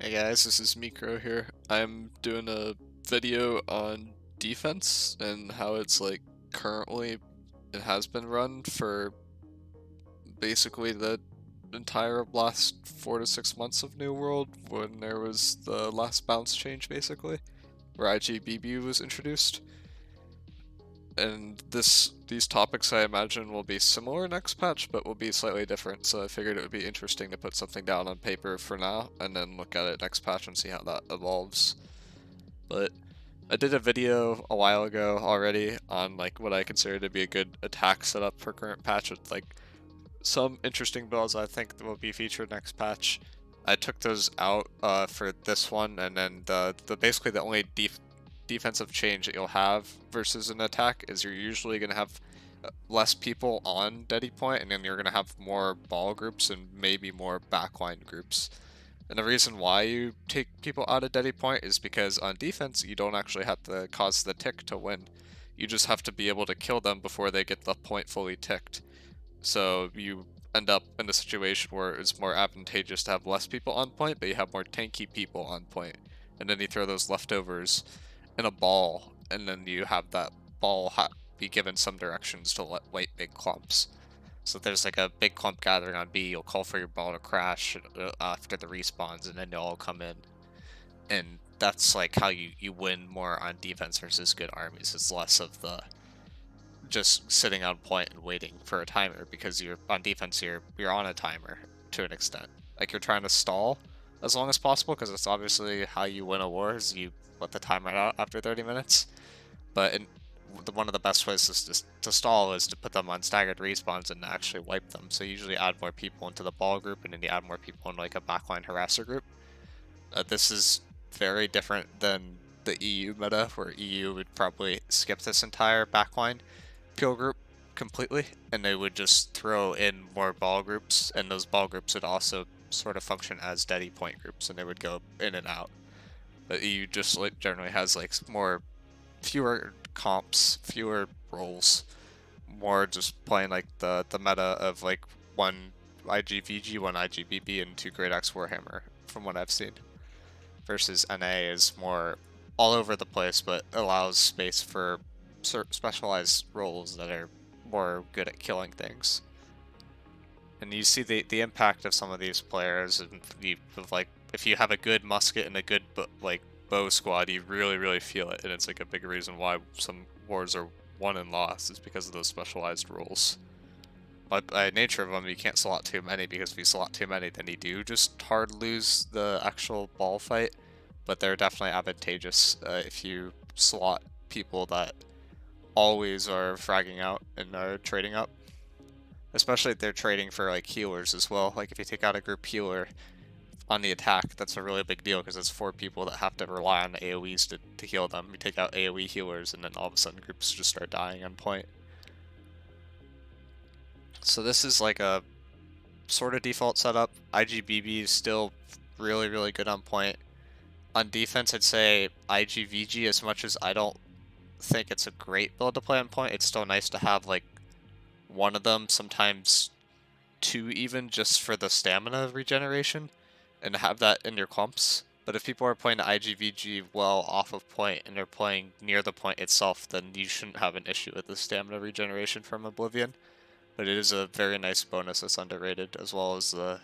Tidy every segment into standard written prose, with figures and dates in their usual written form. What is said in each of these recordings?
Hey guys, this is Mikro here. I'm doing a video on defense and how it's like currently it has been run for basically the entire last 4 to 6 months of New World when there was the last bounce change basically, where IGBB was introduced. And these topics I imagine will be similar next patch, but will be slightly different, so I figured it would be interesting to put something down on paper for now, and then look at it next patch and see how that evolves. But I did a video a while ago already on like what I consider to be a good attack setup for current patch with like some interesting builds I think will be featured next patch. I took those out for this one, and then the basically the only defensive change that you'll have versus an attack is you're usually going to have less people on Deady Point, and then you're going to have more ball groups and maybe more backline groups. And the reason why you take people out of Deady Point is because on defense, you don't actually have to cause the tick to win. You just have to be able to kill them before they get the point fully ticked. So you end up in a situation where it's more advantageous to have less people on point, but you have more tanky people on point. And then you throw those leftovers in a ball, and then you have that ball be given some directions to let wipe big clumps. So if there's like a big clump gathering on B, you'll call for your ball to crash after the respawns, and then they'll all come in. And that's like how you win more on defense versus good armies. It's less of the just sitting on point and waiting for a timer, because you're on defense, you're on a timer to an extent. Like you're trying to stall as long as possible, because it's obviously how you win a war is you let the timer out after 30 minutes. But one of the best ways to stall is to put them on staggered respawns and actually wipe them. So you usually add more people into the ball group, and then you add more people into like a backline harasser group. This is very different than the EU meta, where EU would probably skip this entire backline peel group completely, and they would just throw in more ball groups, and those ball groups would also sort of function as Deady Point groups, and they would go in and out. But EU just like generally has like fewer comps, fewer roles, more just playing like the meta of like one IGVG, one IGBB, and two Great Axe Warhammer, from what I've seen. Versus NA is more all over the place, but allows space for specialized roles that are more good at killing things. And you see the impact of some of these players, and like if you have a good musket and a good like bow squad, you really feel it, and it's like a big reason why some wars are won and lost is because of those specialized rules. But by nature of them, you can't slot too many, because if you slot too many, then you do just hard lose the actual ball fight. But they're definitely advantageous if you slot people that always are fragging out and are trading up. Especially if they're trading for like healers as well. Like if you take out a group healer on the attack, that's a really big deal, because it's 4 people that have to rely on the AoEs to heal them. You take out AoE healers, and then all of a sudden groups just start dying on point. So this is like a sort of default setup. IGBB is still really good on point. On defense, I'd say IGVG, as much as I don't think it's a great build to play on point, it's still nice to have like one of them, sometimes 2 even, just for the stamina regeneration, and have that in your clumps. But if people are playing the IGVG well off of point, and they're playing near the point itself, then you shouldn't have an issue with the stamina regeneration from Oblivion. But it is a very nice bonus that's underrated, as well as the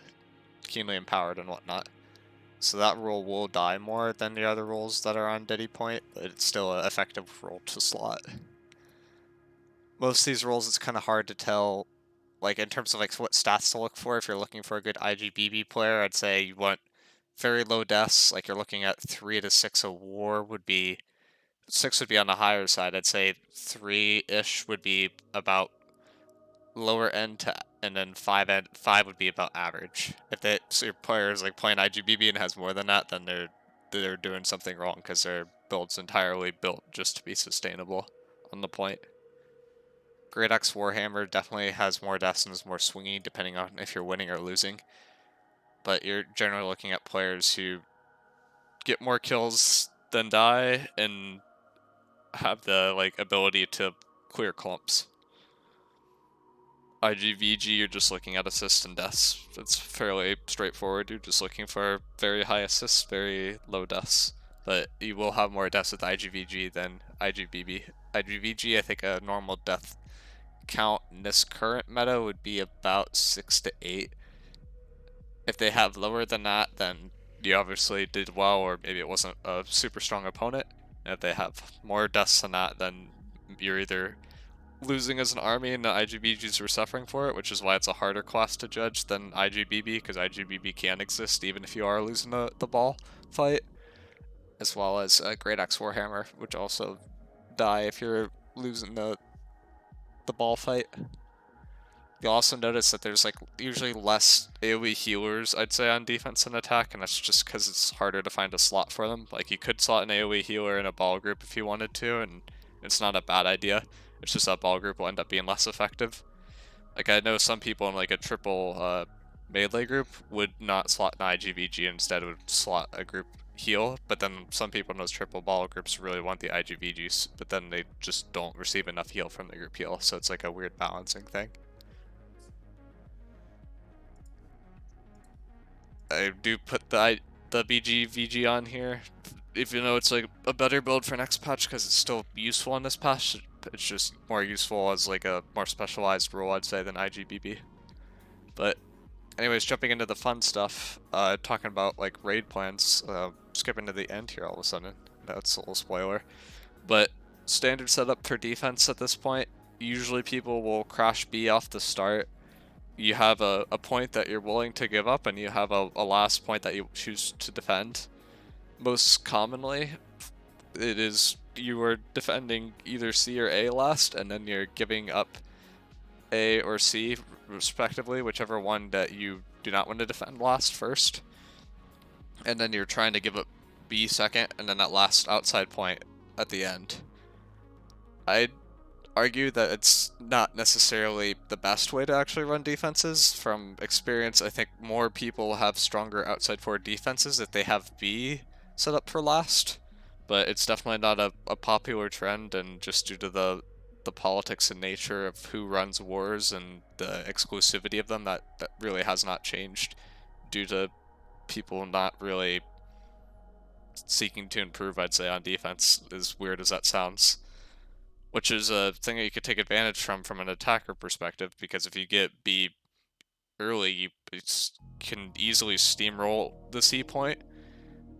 keenly empowered and whatnot. So that role will die more than the other roles that are on Deady Point, but it's still an effective role to slot. Most of these roles, it's kind of hard to tell, like in terms of like what stats to look for. If you're looking for a good IGBB player, I'd say you want very low deaths, like you're looking at 3 to 6 a war would be, 6 would be on the higher side. I'd say 3-ish would be about lower end to, and then 5 would be about average. If so your player is like playing IGBB and has more than that, then they're doing something wrong, because their build's entirely built just to be sustainable on the point. Great Axe Warhammer definitely has more deaths and is more swingy depending on if you're winning or losing. But you're generally looking at players who get more kills than die and have the like ability to clear clumps. IGVG, you're just looking at assists and deaths. It's fairly straightforward. You're just looking for very high assists, very low deaths. But you will have more deaths with IGVG than IGBB. IGVG, I think a normal death count in this current meta would be about 6 to 8. If they have lower than that, then you obviously did well, or maybe it wasn't a super strong opponent. And if they have more deaths than that, then you're either losing as an army and the IGBGs were suffering for it, which is why it's a harder class to judge than IGBB, because IGBB can exist even if you are losing the ball fight, as well as Great Axe Warhammer, which also die if you're losing the ball fight. You'll also notice that there's like usually less AoE healers, I'd say, on defense and attack, and that's just because it's harder to find a slot for them. Like, you could slot an AoE healer in a ball group if you wanted to, and it's not a bad idea. It's just that ball group will end up being less effective. Like, I know some people in like a triple melee group would not slot an IGVG, instead would slot a group heal, but then some people in those triple ball groups really want the IGVGs, but then they just don't receive enough heal from the group heal, so it's like a weird balancing thing. I do put the BG VG on here, even though it's like a better build for next patch because it's still useful in this patch. It's just more useful as like a more specialized rule, I'd say, than IGBB. But anyways, jumping into the fun stuff, talking about like raid plans, skipping to the end here all of a sudden. That's a little spoiler. But standard setup for defense at this point, usually people will crash B off the start. You have a point that you're willing to give up, and you have a last point that you choose to defend. Most commonly, it is you are defending either C or A last, and then you're giving up A or C respectively, whichever one that you do not want to defend last first. And then you're trying to give up B second, and then that last outside point at the end. I'd argue that it's not necessarily the best way to actually run defenses. From experience, I think more people have stronger outside forward defenses if they have B set up for last, but it's definitely not a popular trend, and just due to the politics and nature of who runs wars and the exclusivity of them, that really has not changed, due to people not really seeking to improve, I'd say, on defense, as weird as that sounds. Which is a thing that you could take advantage from an attacker perspective, because if you get B early, you can easily steamroll the C point,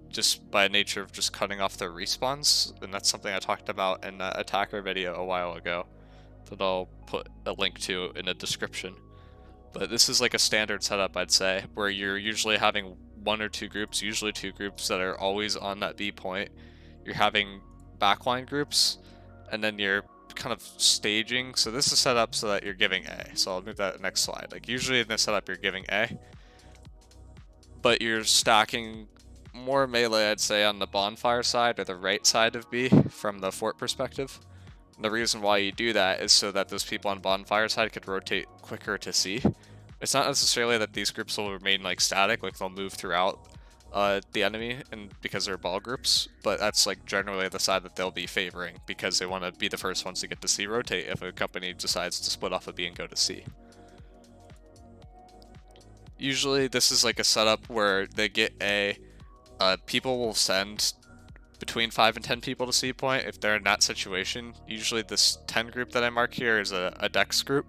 just by nature of just cutting off their respawns, and that's something I talked about in the attacker video a while ago, that I'll put a link to in the description. But this is like a standard setup, I'd say, where you're usually having one or two groups, usually two groups that are always on that B point. You're having backline groups, and then you're kind of staging. So this is set up so that you're giving A. So I'll move that to the next slide. Like, usually in this setup, you're giving A, but you're stacking more melee, I'd say, on the bonfire side or the right side of B from the fort perspective. And the reason why you do that is so that those people on bonfire side could rotate quicker to C. It's not necessarily that these groups will remain like static, like they'll move throughout the enemy, and because they're ball groups, but that's like generally the side that they'll be favoring, because they want to be the first ones to get to C rotate if a company decides to split off of B and go to C. Usually this is like a setup where they get A, people will send between 5 and 10 people to C point if they're in that situation. Usually this 10 group that I mark here is a Dex group,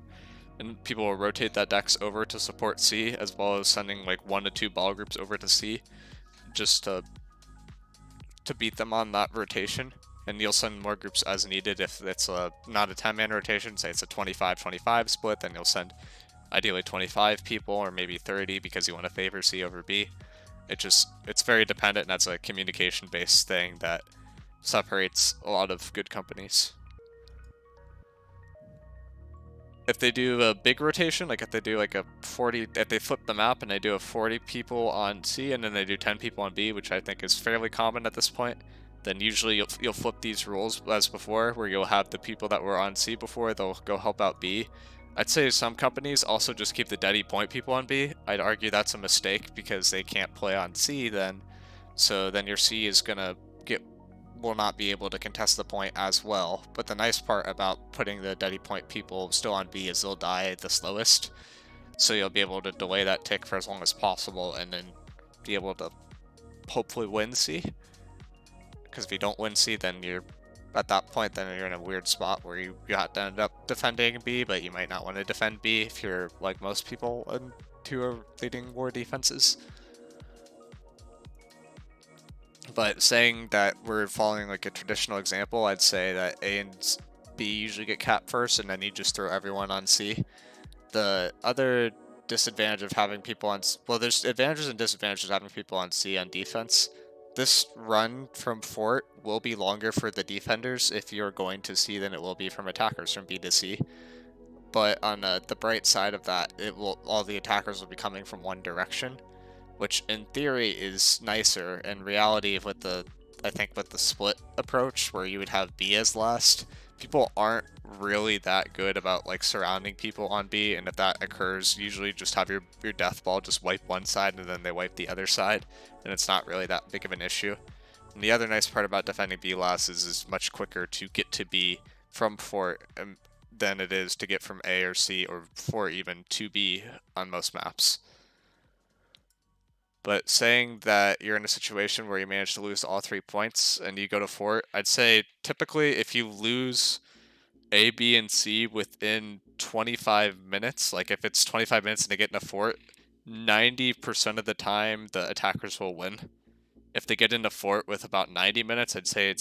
and people will rotate that Dex over to support C, as well as sending like 1 to 2 ball groups over to C, just to beat them on that rotation. And you'll send more groups as needed. If it's not a 10-man rotation, say it's a 25-25 split, then you'll send ideally 25 people, or maybe 30, because you want to favor C over B. It's very dependent, and that's a communication-based thing that separates a lot of good companies. If they do a big rotation, like if they do like a 40, if they flip the map and they do a 40 people on C and then they do 10 people on B, which I think is fairly common at this point, then usually you'll flip these rules as before, where you'll have the people that were on C before, they'll go help out B. I'd say some companies also just keep the deady point people on B. I'd argue that's a mistake, because they can't play on C then, so then your C is gonna get will not be able to contest the point as well. But the nice part about putting the deady point people still on B is they'll die the slowest. So you'll be able to delay that tick for as long as possible and then be able to hopefully win C. Because if you don't win C, then you're at that point, then you're in a weird spot where you have to end up defending B, but you might not want to defend B if you're like most people who are leading war defenses. But saying that we're following like a traditional example, I'd say that A and B usually get capped first, and then you just throw everyone on C. The other disadvantage of having people on, well, there's advantages and disadvantages of having people on C on defense. This run from fort will be longer for the defenders if you're going to C than it will be from attackers from B to C. But on the bright side of that, all the attackers will be coming from one direction, which in theory is nicer. In reality, I think with the split approach where you would have B as last, people aren't really that good about like surrounding people on B, and if that occurs, usually just have your death ball just wipe one side and then they wipe the other side, and it's not really that big of an issue. And the other nice part about defending B last is it's much quicker to get to B from fort than it is to get from A or C or fort even to B on most maps. But saying that you're in a situation where you manage to lose all 3 points and you go to fort, I'd say typically if you lose A, B, and C within 25 minutes, like if it's 25 minutes and they get in a fort, 90% of the time the attackers will win. If they get into fort with about 90 minutes, I'd say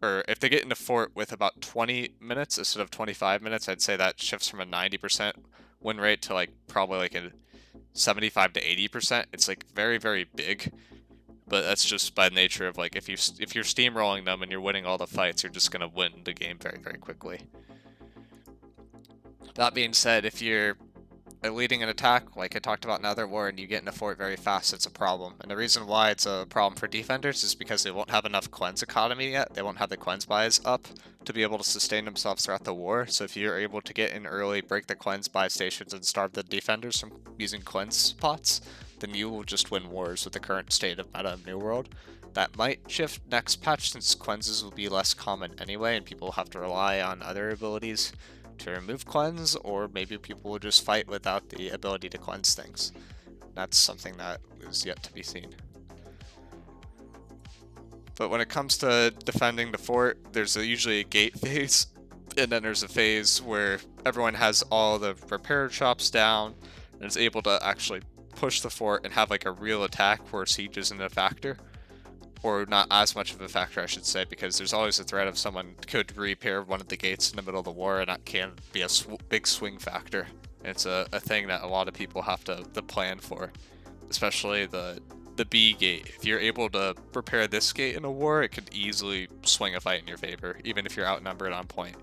or if they get into fort with about 20 minutes instead of 25 minutes, I'd say that shifts from a 90% win rate to like probably like a 75 to 80%. It's like very, very big, but that's just by nature of like if you're steamrolling them and you're winning all the fights, you're just gonna win the game very, very quickly. That being said, if you're leading an attack, like I talked about in Other War, and you get in a fort very fast, it's a problem. And the reason why it's a problem for defenders is because they won't have enough cleanse economy yet. They won't have the cleanse buys up to be able to sustain themselves throughout the war. So if you're able to get in early, break the cleanse buy stations, and starve the defenders from using cleanse pots, then you will just win wars with the current state of meta of New World. That might shift next patch since cleanses will be less common anyway, and people will have to rely on other abilities to remove cleanse, or maybe people will just fight without the ability to cleanse things. That's something that is yet to be seen. But when it comes to defending the fort, there's usually a gate phase, and then there's a phase where everyone has all the repair shops down and is able to actually push the fort and have like a real attack where siege isn't a factor. Or not as much of a factor, I should say, because there's always a threat of someone could repair one of the gates in the middle of the war, and that can be a big swing factor. And it's a thing that a lot of people have to plan for, especially the B gate. If you're able to repair this gate in a war, it could easily swing a fight in your favor, even if you're outnumbered on point.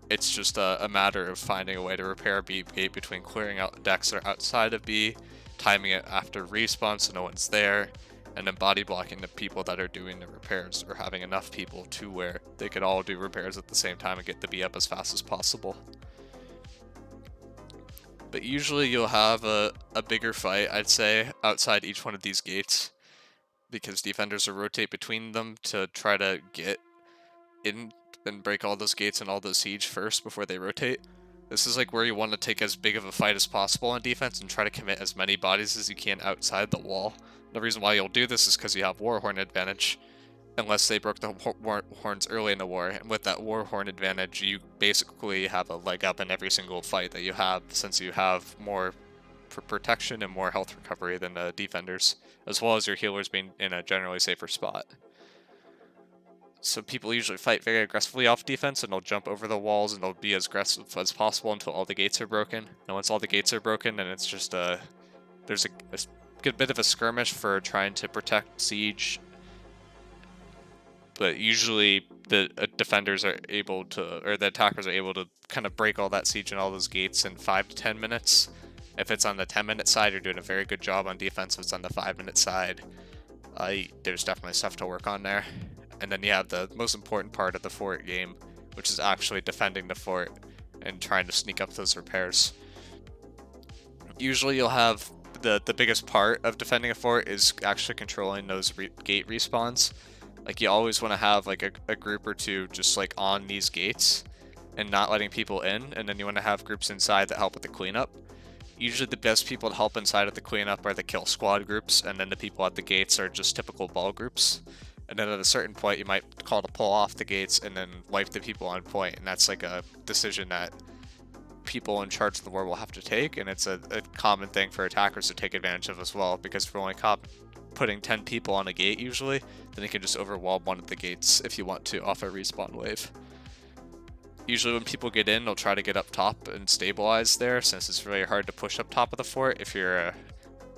It's just a matter of finding a way to repair a B gate between clearing out decks that are outside of B, timing it after respawn so no one's there, and then body blocking the people that are doing the repairs, or having enough people to where they could all do repairs at the same time and get the B up as fast as possible. But usually you'll have a bigger fight, I'd say, outside each one of these gates, because defenders will rotate between them to try to get in and break all those gates and all those siege first before they rotate. This is like where you want to take as big of a fight as possible on defense and try to commit as many bodies as you can outside the wall. The reason why you'll do this is because you have Warhorn advantage, unless they broke the horns early in the war. And with that Warhorn advantage, you basically have a leg up in every single fight that you have, since you have more protection and more health recovery than the defenders, as well as your healers being in a generally safer spot. So people usually fight very aggressively off defense, and they'll jump over the walls, and they'll be as aggressive as possible until all the gates are broken. And once all the gates are broken, then it's just there's a good bit of a skirmish for trying to protect siege. But usually the defenders are able to, or the attackers are able to kind of break all that siege and all those gates in 5 to 10 minutes. If it's on the 10-minute side, you're doing a very good job on defense. If it's on the 5-minute side, there's definitely stuff to work on there. And then you have the most important part of the fort game, which is actually defending the fort and trying to sneak up those repairs. Usually you'll have the biggest part of defending a fort is actually controlling those gate respawns, Like you always want to have like a group or two just like on these gates and not letting people in, and then you want to have groups inside that help with the cleanup. Usually the best people to help inside of the cleanup are the kill squad groups, and then the people at the gates are just typical ball groups. And then at a certain point, you might call to pull off the gates and then wipe the people on point, and that's like a decision that people in charge of the war will have to take, and it's a common thing for attackers to take advantage of as well, because if you're only putting 10 people on a gate usually, then you can just overwhelm one of the gates if you want to off a respawn wave. Usually when people get in, they'll try to get up top and stabilize there, since it's really hard to push up top of the fort if you're a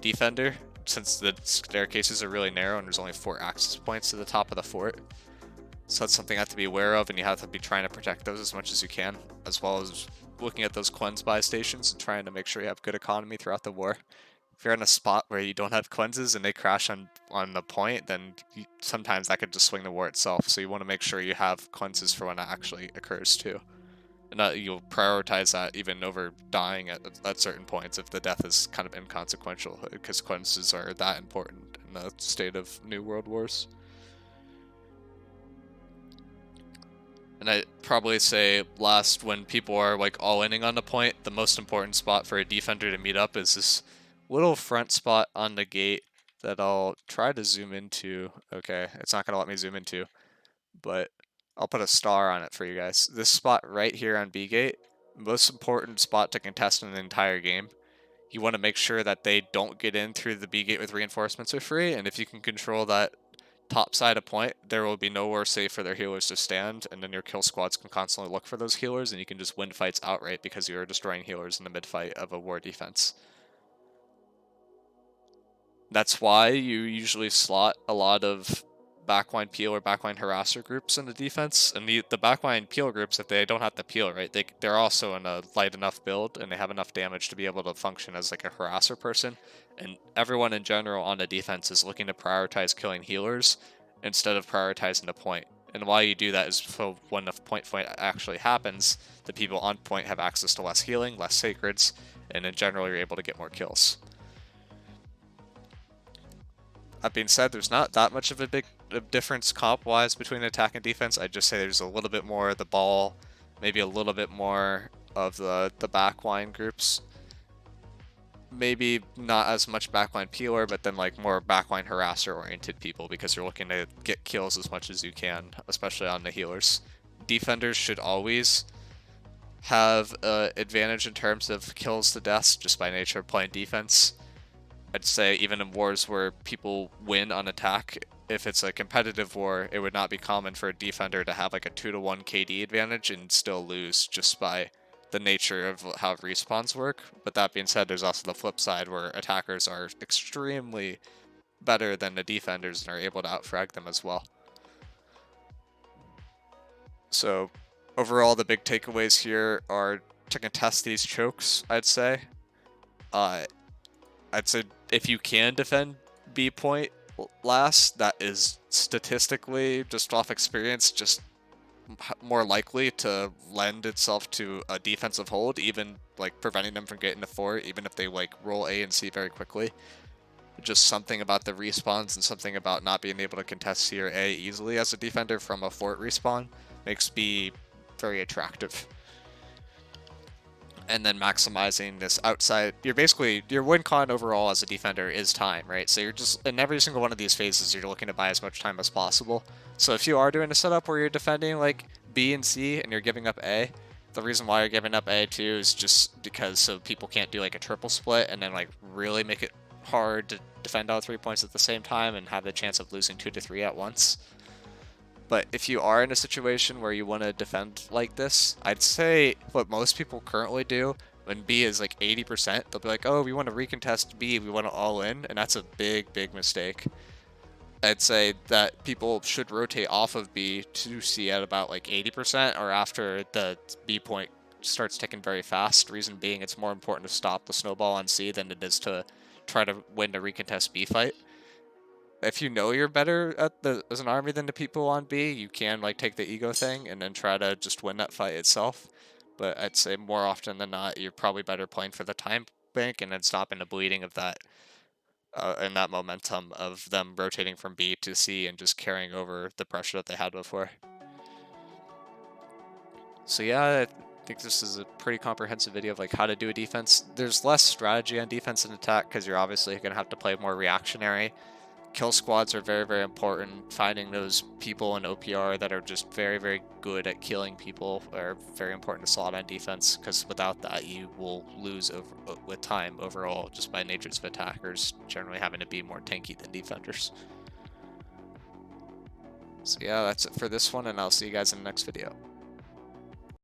defender, since the staircases are really narrow and there's only 4 access points to the top of the fort. So that's something you have to be aware of, and you have to be trying to protect those as much as you can, as well as looking at those cleanse buy stations and trying to make sure you have good economy throughout the war. If you're in a spot where you don't have cleanses and they crash on the point, then sometimes that could just swing the war itself. So you want to make sure you have cleanses for when that actually occurs too. And you'll prioritize that even over dying at certain points if the death is kind of inconsequential, because cleanses are that important in the state of New World Wars. And I'd probably say last, when people are like all-inning on the point, the most important spot for a defender to meet up is this little front spot on the gate that I'll try to zoom into. Okay, it's not going to let me zoom into, but I'll put a star on it for you guys. This spot right here on B gate, most important spot to contest in the entire game. You want to make sure that they don't get in through the B gate with reinforcements for free, and if you can control that top side of point, there will be nowhere safe for their healers to stand, and then your kill squads can constantly look for those healers, and you can just win fights outright because you're destroying healers in the mid fight of a war defense. That's why you usually slot a lot of backline peel or backline harasser groups in the defense, and the backline peel groups, if they don't have to peel, right, they're also in a light enough build and they have enough damage to be able to function as like a harasser person, and everyone in general on the defense is looking to prioritize killing healers instead of prioritizing the point. And why you do that is so when the point fight actually happens, the people on point have access to less healing, less sacreds, and in general you're able to get more kills. That being said, there's not that much of a big difference comp-wise between attack and defense. I'd just say there's a little bit more of the ball, maybe a little bit more of the backline groups. Maybe not as much backline peeler, but then like more backline harasser-oriented people, because you're looking to get kills as much as you can, especially on the healers. Defenders should always have an advantage in terms of kills to deaths, just by nature of playing defense. I'd say even in wars where people win on attack, if it's a competitive war, it would not be common for a defender to have like a 2-to-1 KD advantage and still lose just by the nature of how respawns work. But that being said, there's also the flip side where attackers are extremely better than the defenders and are able to outfrag them as well. So overall, the big takeaways here are to contest these chokes, I'd say. I'd say if you can defend B point last, that is statistically, just off experience, just more likely to lend itself to a defensive hold, even like preventing them from getting to fort, even if they like roll A and C very quickly. Just something about the respawns and something about not being able to contest C or A easily as a defender from a fort respawn makes B very attractive. And then maximizing this outside, your win con overall as a defender is time, right? So you're just, in every single one of these phases, you're looking to buy as much time as possible. So if you are doing a setup where you're defending like B and C and you're giving up A, the reason why you're giving up A too is just because so people can't do like a triple split and then like really make it hard to defend all 3 points at the same time and have the chance of losing 2 to 3 at once. But if you are in a situation where you want to defend like this, I'd say what most people currently do when B is like 80%, they'll be like, oh, we want to recontest B, we want to all in, and that's a big, big mistake. I'd say that people should rotate off of B to C at about like 80% or after the B point starts ticking very fast. Reason being, it's more important to stop the snowball on C than it is to try to win the recontest B fight. If you know you're better as an army than the people on B, you can like take the ego thing and then try to just win that fight itself. But I'd say more often than not, you're probably better playing for the time bank and then stopping the bleeding of that and that momentum of them rotating from B to C and just carrying over the pressure that they had before. So yeah, I think this is a pretty comprehensive video of like how to do a defense. There's less strategy on defense and attack because you're obviously going to have to play more reactionary. Kill squads are very, very important. Finding those people in OPR that are just very, very good at killing people are very important to slot on defense, because without that, you will lose with time overall, just by natures of attackers generally having to be more tanky than defenders. So yeah, that's it for this one, and I'll see you guys in the next video.